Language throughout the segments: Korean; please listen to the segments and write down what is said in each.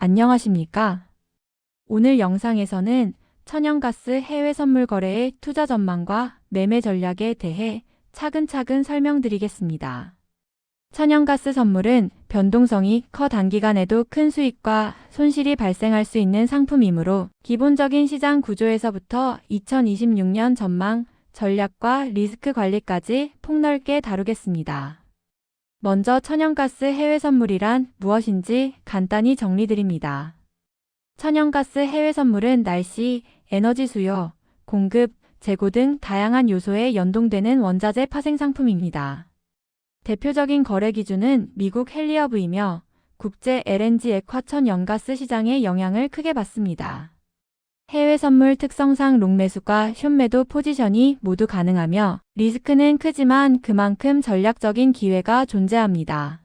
안녕하십니까? 오늘 영상에서는 천연가스 해외 선물 거래의 투자 전망과 매매 전략에 대해 차근차근 설명드리겠습니다. 천연가스 선물은 변동성이 커 단기간에도 큰 수익과 손실이 발생할 수 있는 상품이므로 기본적인 시장 구조에서부터 2026년 전망, 전략과 리스크 관리까지 폭넓게 다루겠습니다. 먼저 천연가스 해외 선물이란 무엇인지 간단히 정리드립니다. 천연가스 해외 선물은 날씨, 에너지 수요, 공급, 재고 등 다양한 요소에 연동되는 원자재 파생 상품입니다. 대표적인 거래 기준은 미국 헨리허브이며 국제 LNG 액화 천연가스 시장에 영향을 크게 받습니다. 해외 선물 특성상 롱매수과 숏매도 포지션이 모두 가능하며 리스크는 크지만 그만큼 전략적인 기회가 존재합니다.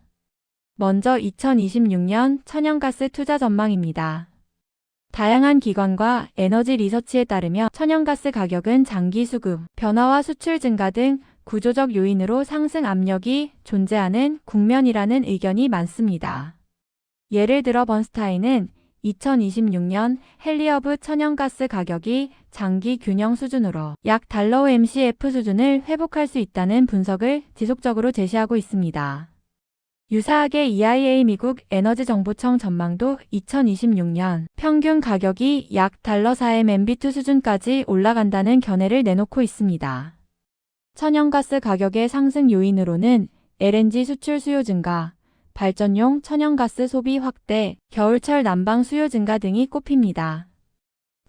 먼저 2026년 천연가스 투자 전망입니다. 다양한 기관과 에너지 리서치에 따르며 천연가스 가격은 장기 수급, 변화와 수출 증가 등 구조적 요인으로 상승 압력이 존재하는 국면이라는 의견이 많습니다. 예를 들어 번스타인은 2026년 헨리허브 천연가스 가격이 장기 균형 수준으로 약 달러 MCF 수준을 회복할 수 있다는 분석을 지속적으로 제시하고 있습니다. 유사하게 EIA 미국 에너지정보청 전망도 2026년 평균 가격이 약 달러 4MMB2 수준까지 올라간다는 견해를 내놓고 있습니다. 천연가스 가격의 상승 요인으로는 LNG 수출 수요 증가, 발전용 천연가스 소비 확대, 겨울철 난방 수요 증가 등이 꼽힙니다.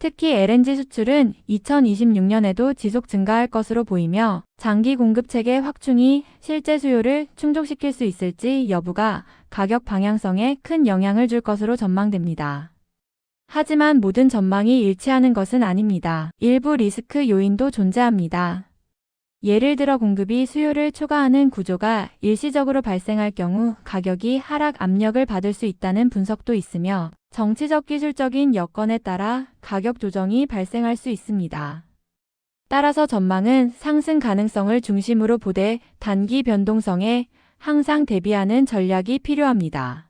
특히 LNG 수출은 2026년에도 지속 증가할 것으로 보이며 장기 공급 체계 확충이 실제 수요를 충족시킬 수 있을지 여부가 가격 방향성에 큰 영향을 줄 것으로 전망됩니다. 하지만 모든 전망이 일치하는 것은 아닙니다. 일부 리스크 요인도 존재합니다. 예를 들어 공급이 수요를 초과하는 구조가 일시적으로 발생할 경우 가격이 하락 압력을 받을 수 있다는 분석도 있으며 정치적 기술적인 여건에 따라 가격 조정이 발생할 수 있습니다. 따라서 전망은 상승 가능성을 중심으로 보되 단기 변동성에 항상 대비하는 전략이 필요합니다.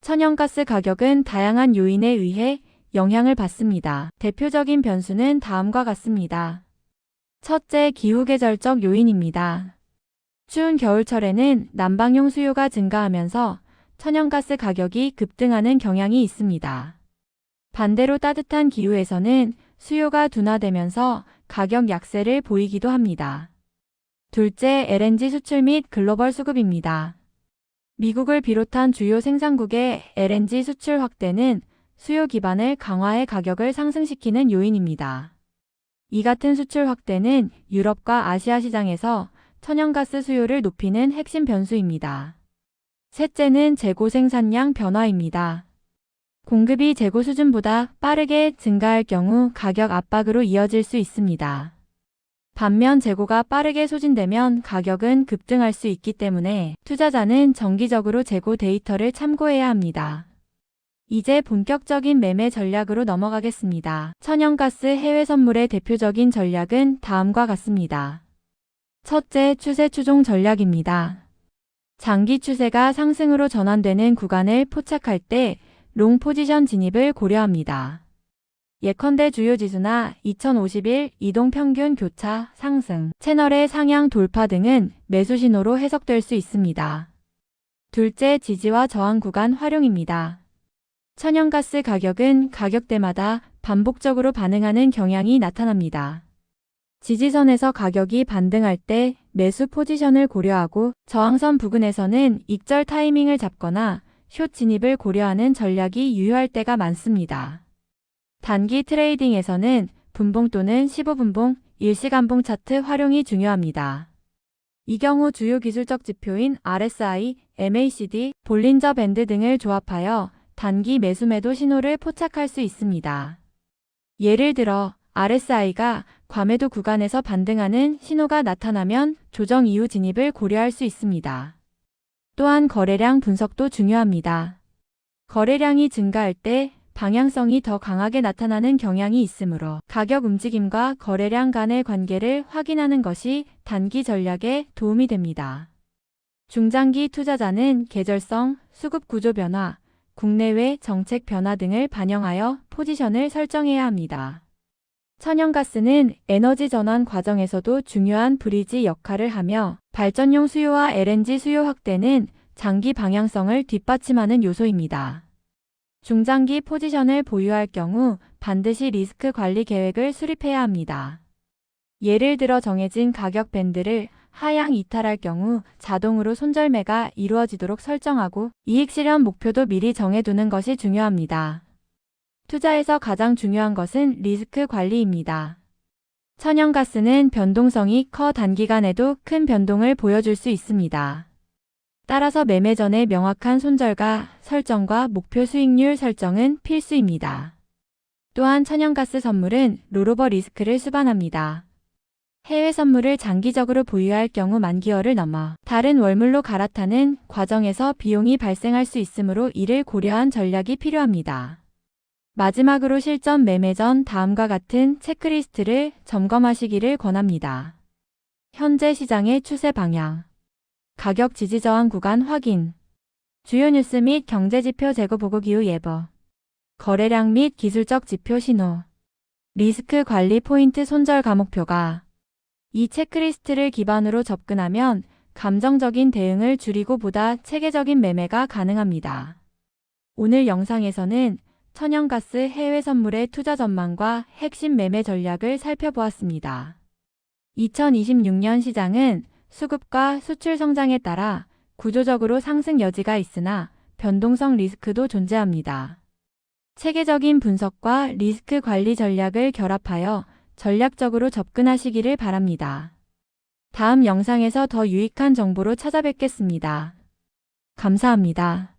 천연가스 가격은 다양한 요인에 의해 영향을 받습니다. 대표적인 변수는 다음과 같습니다. 첫째, 기후계절적 요인입니다. 추운 겨울철에는 난방용 수요가 증가하면서 천연가스 가격이 급등하는 경향이 있습니다. 반대로 따뜻한 기후에서는 수요가 둔화되면서 가격 약세를 보이기도 합니다. 둘째, LNG 수출 및 글로벌 수급입니다. 미국을 비롯한 주요 생산국의 LNG 수출 확대는 수요 기반을 강화해 가격을 상승시키는 요인입니다. 이 같은 수출 확대는 유럽과 아시아 시장에서 천연가스 수요를 높이는 핵심 변수입니다. 셋째는 재고 생산량 변화입니다. 공급이 재고 수준보다 빠르게 증가할 경우 가격 압박으로 이어질 수 있습니다. 반면 재고가 빠르게 소진되면 가격은 급등할 수 있기 때문에 투자자는 정기적으로 재고 데이터를 참고해야 합니다. 이제 본격적인 매매 전략으로 넘어가겠습니다. 천연가스 해외 선물의 대표적인 전략은 다음과 같습니다. 첫째, 추세 추종 전략입니다. 장기 추세가 상승으로 전환되는 구간을 포착할 때 롱 포지션 진입을 고려합니다. 예컨대 주요 지수나 2051 이동 평균 교차 상승, 채널의 상향 돌파 등은 매수 신호로 해석될 수 있습니다. 둘째, 지지와 저항 구간 활용입니다. 천연가스 가격은 가격대마다 반복적으로 반응하는 경향이 나타납니다. 지지선에서 가격이 반등할 때 매수 포지션을 고려하고 저항선 부근에서는 익절 타이밍을 잡거나 숏 진입을 고려하는 전략이 유효할 때가 많습니다. 단기 트레이딩에서는 분봉 또는 15분봉, 일시간봉 차트 활용이 중요합니다. 이 경우 주요 기술적 지표인 RSI, MACD, 볼린저 밴드 등을 조합하여 단기 매수매도 신호를 포착할 수 있습니다. 예를 들어 RSI가 과매도 구간에서 반등하는 신호가 나타나면 조정 이후 진입을 고려할 수 있습니다. 또한 거래량 분석도 중요합니다. 거래량이 증가할 때 방향성이 더 강하게 나타나는 경향이 있으므로 가격 움직임과 거래량 간의 관계를 확인하는 것이 단기 전략에 도움이 됩니다. 중장기 투자자는 계절성, 수급 구조 변화, 국내외 정책 변화 등을 반영하여 포지션을 설정해야 합니다. 천연가스는 에너지 전환 과정에서도 중요한 브리지 역할을 하며 발전용 수요와 LNG 수요 확대는 장기 방향성을 뒷받침하는 요소입니다. 중장기 포지션을 보유할 경우 반드시 리스크 관리 계획을 수립해야 합니다. 예를 들어 정해진 가격 밴드를 하향 이탈할 경우 자동으로 손절매가 이루어지도록 설정하고 이익 실현 목표도 미리 정해두는 것이 중요합니다. 투자에서 가장 중요한 것은 리스크 관리입니다. 천연가스는 변동성이 커 단기간에도 큰 변동을 보여줄 수 있습니다. 따라서 매매 전에 명확한 손절가 설정과 목표 수익률 설정은 필수입니다. 또한 천연가스 선물은 롤오버 리스크를 수반합니다. 해외 선물을 장기적으로 보유할 경우 만기월을 넘어 다른 월물로 갈아타는 과정에서 비용이 발생할 수 있으므로 이를 고려한 전략이 필요합니다. 마지막으로 실전 매매 전 다음과 같은 체크리스트를 점검하시기를 권합니다. 현재 시장의 추세 방향, 가격 지지 저항 구간 확인, 주요 뉴스 및 경제지표 재고 보고 기후 예보, 거래량 및 기술적 지표 신호, 리스크 관리 포인트 손절 감목표가. 이 체크리스트를 기반으로 접근하면 감정적인 대응을 줄이고 보다 체계적인 매매가 가능합니다. 오늘 영상에서는 천연가스 해외 선물의 투자 전망과 핵심 매매 전략을 살펴보았습니다. 2026년 시장은 수급과 수출 성장에 따라 구조적으로 상승 여지가 있으나 변동성 리스크도 존재합니다. 체계적인 분석과 리스크 관리 전략을 결합하여 전략적으로 접근하시기를 바랍니다. 다음 영상에서 더 유익한 정보로 찾아뵙겠습니다. 감사합니다.